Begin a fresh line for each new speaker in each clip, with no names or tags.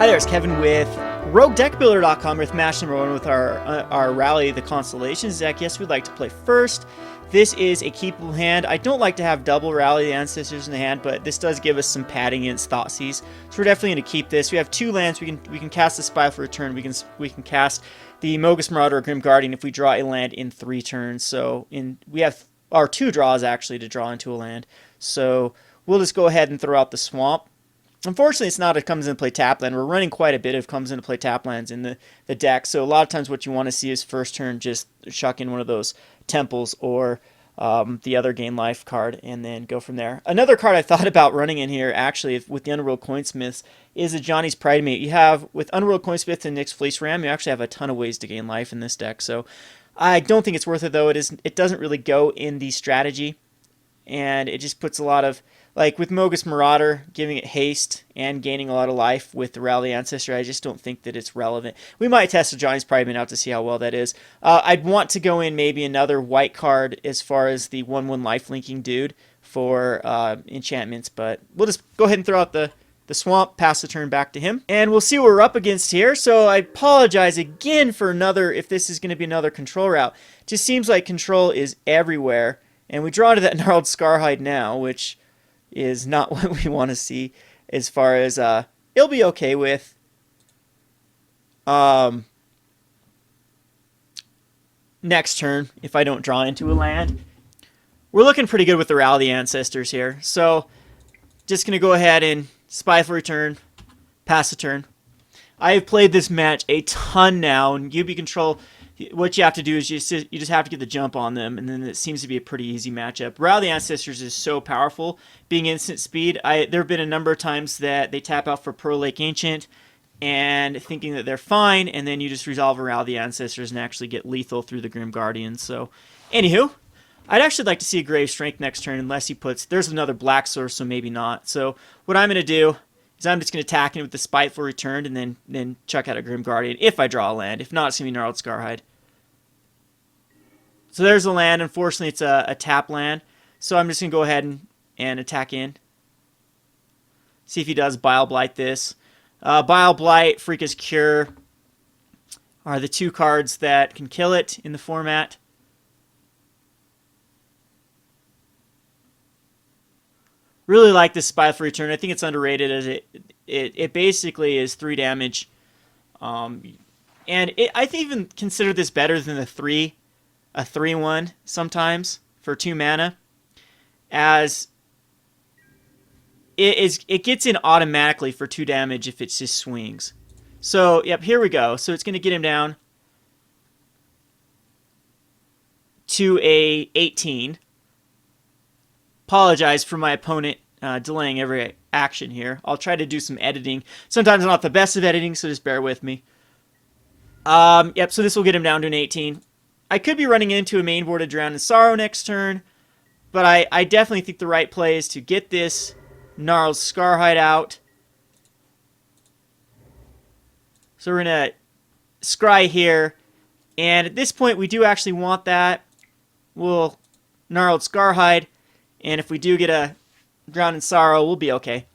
Hi there, it's Kevin with RogueDeckBuilder.com with match number 1 with our Rally the Constellations deck. Yes, we'd like to play first. This is a keepable hand. I don't like to have double Rally the Ancestors in the hand, but this does give us some padding against Thoughtseize. So we're definitely going to keep this. We have 2 lands. We can cast the Spy for a turn. We can cast the Mogus Marauder or Grim Guardian if we draw a land in 3 turns. So we have our 2 draws actually to draw into a land. So we'll just go ahead and throw out the Swamp. Unfortunately, it's not a comes into play tap land. We're running quite a bit of comes into play tap lands in the deck. So a lot of times what you want to see is first turn just chuck in one of those temples or the other gain life card and then go from there. Another card I thought about running in here actually with the Underworld Coinsmiths is a Johnny's Pridemate. You have with Underworld Coinsmith and Nyx's Fleece Ram, you actually have a ton of ways to gain life in this deck. So I don't think it's worth it though. It doesn't really go in the strategy, and it just puts a lot of, like with Mogus Marauder, giving it haste and gaining a lot of life with the Rally Ancestor, I just don't think that it's relevant. We might test a Johnny's Pridemate out to see how well that is. I'd want to go in maybe another white card as far as the 1/1 life linking dude for enchantments, but we'll just go ahead and throw out the Swamp, pass the turn back to him, and we'll see what we're up against here. So I apologize again for if this is going to be another control route. It just seems like control is everywhere, and we draw to that Gnarled Scarhide now, which is not what we want to see as far as it'll be okay with next turn if I don't draw into a land. We're looking pretty good with the Rally Ancestors here, so just going to go ahead and Spy for return, pass the turn. I have played this match a ton now, and UB Control, what you have to do is you just have to get the jump on them, and then it seems to be a pretty easy matchup. Rally Ancestors is so powerful, being instant speed. There have been a number of times that they tap out for Pearl Lake Ancient, and thinking that they're fine, and then you just resolve around the Ancestors and actually get lethal through the Grim Guardian. So, anywho, I'd actually like to see a Grave Strength next turn, unless he puts, there's another black source, so maybe not. So what I'm going to do is I'm just going to attack him with the Spiteful Return, and then chuck out a Grim Guardian if I draw a land. If not, it's going to be Gnarled Scarhide. So there's a land. Unfortunately, it's a tap land. So I'm just going to go ahead and attack in. See if he does Bile Blight this. Bile Blight, Freakish Cure are the 2 cards that can kill it in the format. Really like this Spiteful Return. I think it's underrated as it basically is 3 damage. And I even consider this better than a 3/1 sometimes for 2 mana, as it gets in automatically for 2 damage if it just swings. So yep, here we go. So it's going to get him down to a 18. Apologize for my opponent delaying every action here. I'll try to do some editing. Sometimes I'm not the best of editing, so just bear with me. Yep, so this will get him down to an 18. I could be running into a main board of Drown in Sorrow next turn, but I definitely think the right play is to get this Gnarled Scarhide out. So we're going to scry here, and at this point we do actually want that. We'll Gnarled Scarhide, and if we do get a Drown in Sorrow, we'll be okay.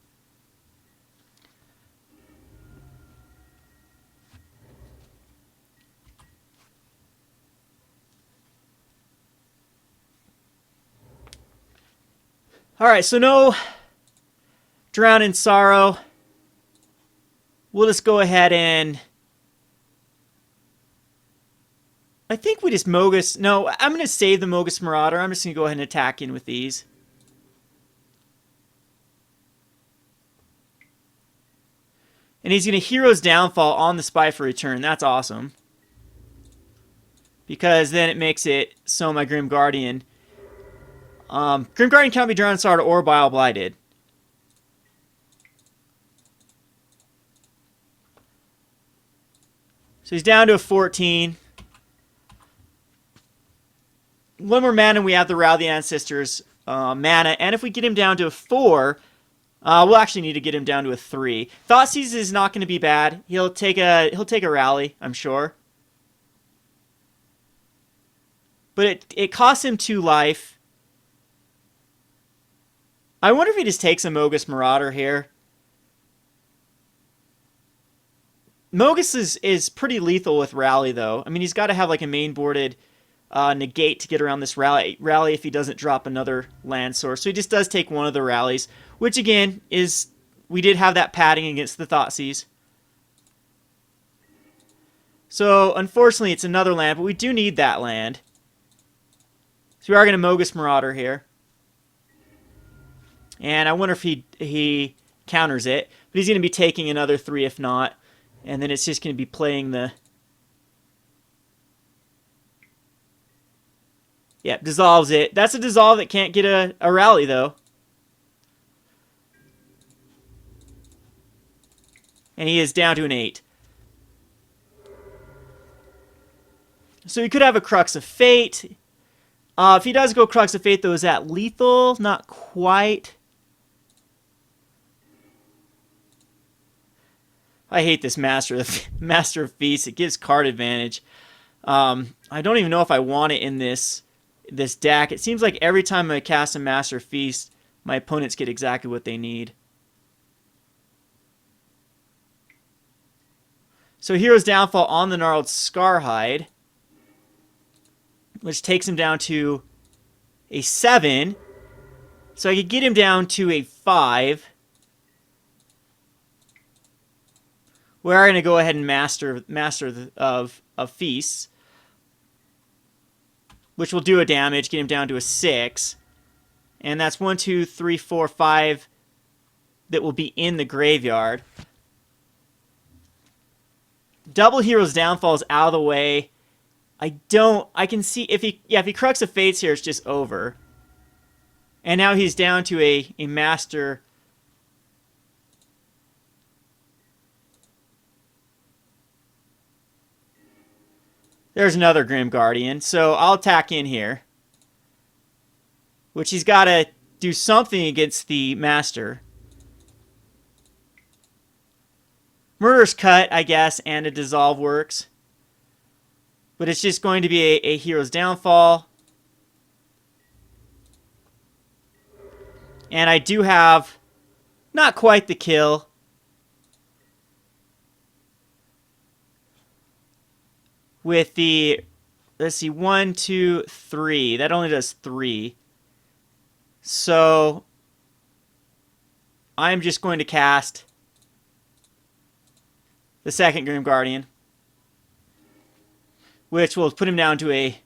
Alright, so no Drown in Sorrow. We'll just go ahead and I think we just Mogus. No, I'm going to save the Mogus Marauder. I'm just going to go ahead and attack in with these. And he's going to Hero's Downfall on the Spy for Return. That's awesome. Because then it makes it so my Grim Guardian. Grim Guardian cannot be Drowned in Sorrow or Bile Blighted. So he's down to a 14. 1 more mana and we have the Rally Ancestors mana. And if we get him down to a 4, we'll actually need to get him down to a 3. Thoughtseize is not going to be bad. He'll take a rally, I'm sure. But it costs him 2 life. I wonder if he just takes a Mogus Marauder here. Mogus is pretty lethal with Rally, though. I mean, he's got to have like a main-boarded negate to get around this rally if he doesn't drop another land source. So he just does take one of the rallies, which again is, we did have that padding against the Thoughtseize. So unfortunately it's another land, but we do need that land. So we are going to Mogus Marauder here. And I wonder if he counters it. But he's going to be taking another 3 if not. And then it's just going to be playing the... Yep, dissolves it. That's a dissolve that can't get a rally, though. And he is down to an 8. So he could have a Crux of Fate. If he does go Crux of Fate, though, is that lethal? Not quite. I hate this Master of Feast. It gives card advantage. I don't even know if I want it in this deck. It seems like every time I cast a Master of Feast, my opponents get exactly what they need. So Hero's Downfall on the Gnarled Scarhide, which takes him down to a 7. So I could get him down to a 5. We're going to go ahead and master of Feasts, which will do a damage, get him down to a 6. And that's 1, 2, 3, 4, 5 that will be in the graveyard. Double Hero's Downfall is out of the way. I can see if he Crux of Fates here, it's just over. And now he's down to a Master. There's another Grim Guardian. So I'll attack in here. Which he's got to do something against the Master. Murderous Cut, I guess, and a Dissolve works. But it's just going to be a Hero's Downfall. And I do have not quite the kill. With the, let's see, 1, 2, 3. That only does 3. So I'm just going to cast the second Grim Guardian, which will put him down to a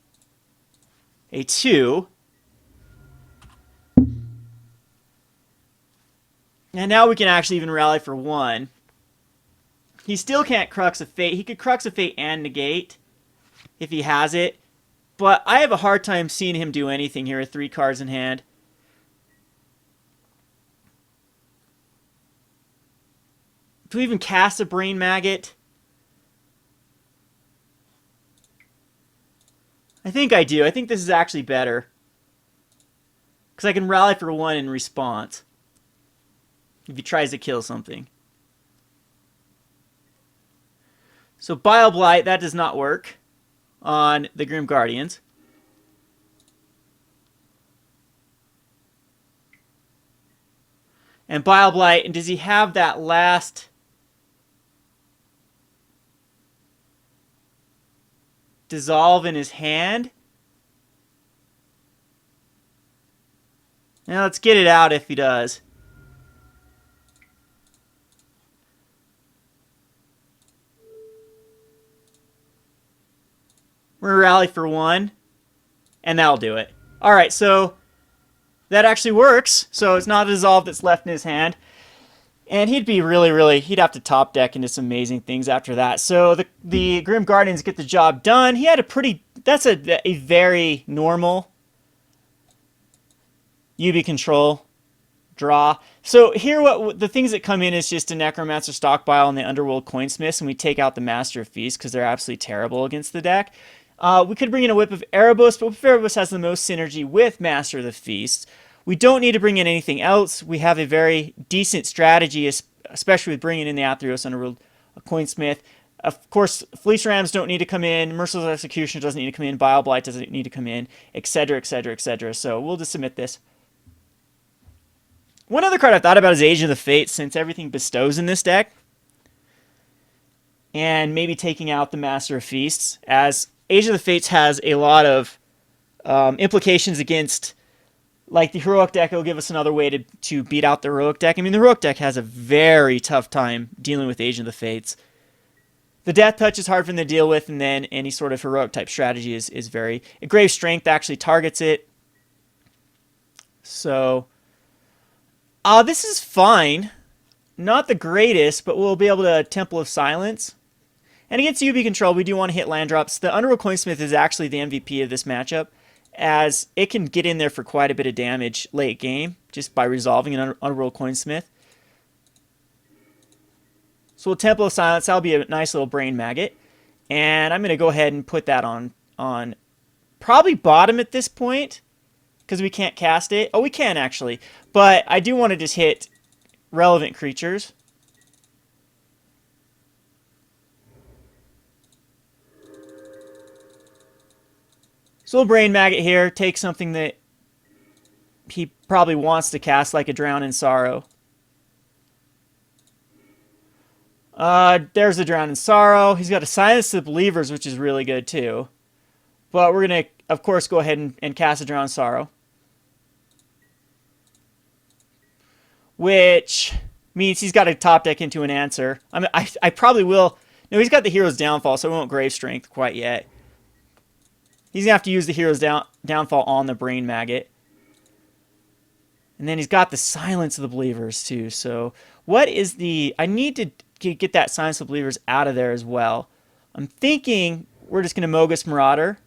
2. And now we can actually even rally for 1. He still can't Crux of Fate. He could Crux of Fate and negate if he has it. But I have a hard time seeing him do anything here with 3 cards in hand. Do we even cast a Brain Maggot? I think I do. I think this is actually better. Because I can rally for 1 in response. If he tries to kill something. So Bile Blight, that does not work on the Grim Guardians. And Bile Blight, and does he have that last... Dissolve in his hand? Now let's get it out if he does. We're going to rally for 1. And that'll do it. Alright, so that actually works. So it's not a dissolve that's left in his hand. And he'd be he'd have to top deck into some amazing things after that. So the Grim Guardians get the job done. He had that's a very normal UB control draw. So here the things that come in is just a Necromancer Stockpile and the Underworld Coinsmiths, and we take out the Master of Feast because they're absolutely terrible against the deck. We could bring in a Whip of Erebus, but Whip of Erebus has the most synergy with Master of the Feast. We don't need to bring in anything else. We have a very decent strategy, especially with bringing in the Athreos Underworld Coinsmith. Of course, Fleece Rams don't need to come in. Merciless Executioner doesn't need to come in. Bile Blight doesn't need to come in, etc., etc., etc. So we'll just submit this. One other card I thought about is Age of the Fates, since everything bestows in this deck. and maybe taking out the Master of Feasts, as Age of the Fates has a lot of implications against, like, the Heroic deck will give us another way to beat out the Heroic deck. I mean, the Heroic deck has a very tough time dealing with Age of the Fates. The Death Touch is hard for them to deal with, and then any sort of Heroic type strategy is very... Grave Strength actually targets it. So, this is fine. Not the greatest, but we'll be able to Temple of Silence. And against UB Control, we do want to hit land drops. The Underworld Coinsmith is actually the MVP of this matchup, as it can get in there for quite a bit of damage late game, just by resolving an Underworld Coinsmith. So we'll Temple of Silence. That'll be a nice little Brain Maggot. And I'm going to go ahead and put that on probably bottom at this point, because we can't cast it. Oh, we can actually. But I do want to just hit relevant creatures. So we'll Brain Maggot here. Take something that he probably wants to cast, like a Drown in Sorrow. There's the Drown in Sorrow. He's got a Silence the Believers, which is really good too. But we're going to, of course, go ahead and cast a Drown in Sorrow. Which means he's got to top deck into an answer. I mean, I probably will. No, he's got the Hero's Downfall, so we won't Grave Strength quite yet. He's going to have to use the Hero's Downfall on the Brain Maggot. And then he's got the Silence of the Believers too. So what is the... I need to get that Silence of the Believers out of there as well. I'm thinking we're just going to Mogus Marauder.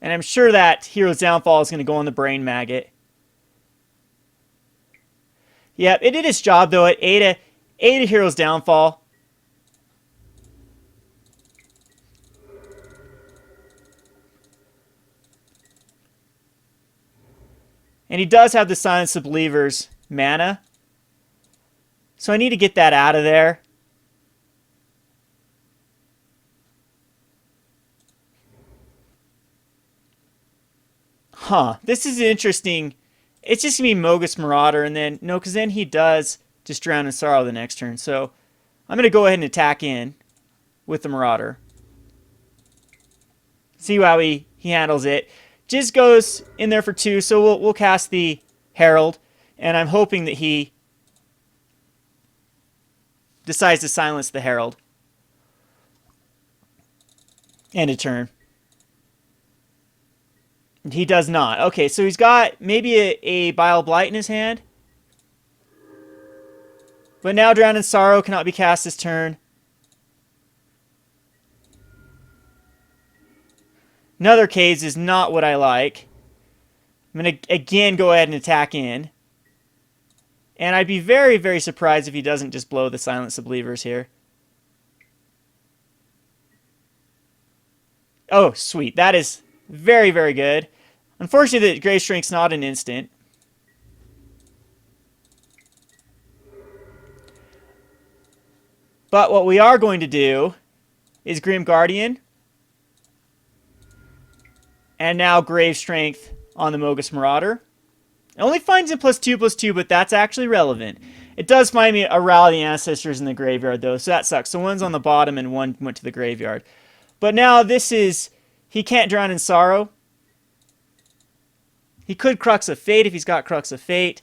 And I'm sure that Hero's Downfall is going to go on the Brain Maggot. Yeah, it did its job, though. It ate a Hero's Downfall. And he does have the Silence of Believers mana. So I need to get that out of there. Huh, this is interesting. It's just going to be Mogus Marauder, and then, no, because then he does just Drown in Sorrow the next turn. So I'm going to go ahead and attack in with the Marauder. See how he handles it. Just goes in there for 2, so we'll cast the Herald, and I'm hoping that he decides to silence the Herald. End of turn. He does not. Okay, so he's got maybe a Bile Blight in his hand. But now Drown in Sorrow cannot be cast this turn. Another Caves is not what I like. I'm going to again go ahead and attack in. And I'd be very, very surprised if he doesn't just blow the Silence of Believers here. Oh, sweet. That is very, very good. Unfortunately, the Grave Strength's not an instant. But what we are going to do is Grim Guardian. And now Grave Strength on the Mogus Marauder. It only finds him +2/+2, but that's actually relevant. It does find me a Rally Ancestors in the graveyard, though, so that sucks. So one's on the bottom and one went to the graveyard. But now this is... He can't Drown in Sorrow. He could Crux of Fate if he's got Crux of Fate.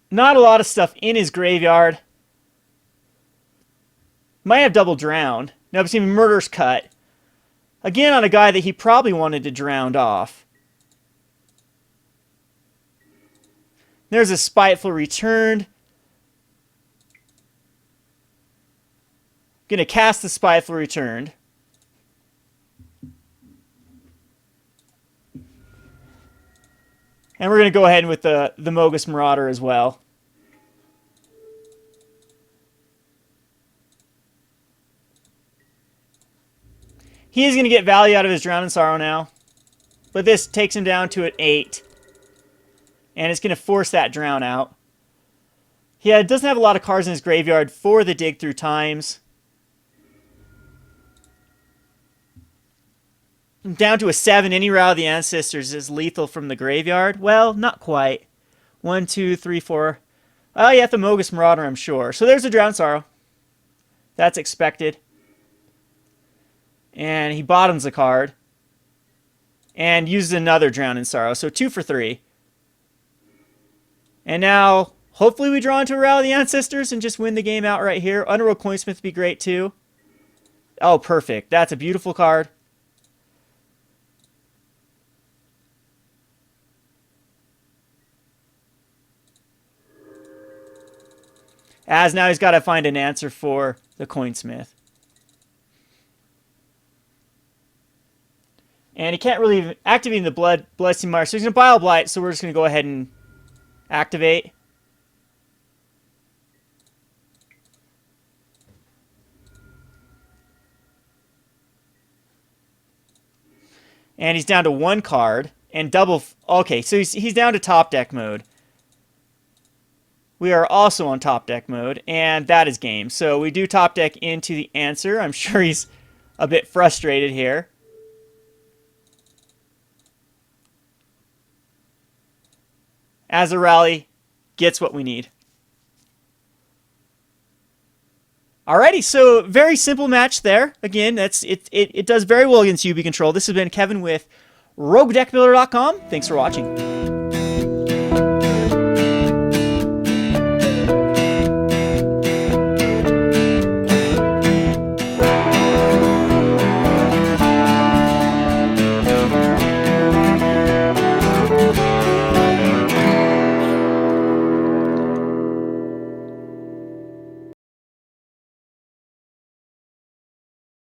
Not a lot of stuff in his graveyard. Might have double Drowned. No, but see, Murder's Cut. Again, on a guy that he probably wanted to drown off. There's a Spiteful Return. Gonna cast the Spiteful Return. And we're gonna go ahead with the Mogus Marauder as well. He's going to get value out of his Drown in Sorrow now. But this takes him down to an 8. And it's going to force that Drown out. Yeah, it doesn't have a lot of cards in his graveyard for the Dig Through Times. Down to a 7. Any Rally of the Ancestors is lethal from the graveyard. Well, not quite. 1, 2, 3, 4. Oh, yeah, Thermogus Marauder, I'm sure. So there's a Drown Sorrow. That's expected. And he bottoms a card. And uses another Drown in Sorrow. So 2 for 3. And now, hopefully we draw into a Rally of the Ancestors and just win the game out right here. Underworld Coinsmith would be great too. Oh, perfect. That's a beautiful card. As now he's got to find an answer for the Coinsmith. And he can't really activate the Bloodstained Mire, so he's going to Bile Blight, so we're just going to go ahead and activate. And he's down to 1 card. And double... Okay, so he's down to top deck mode. We are also on top deck mode, and that is game. So we do top deck into the answer. I'm sure he's a bit frustrated here. As a rally, gets what we need. Alrighty, so very simple match there. Again, it does very well against UB Control. This has been Kevin with RogueDeckBuilder.com. Thanks for watching.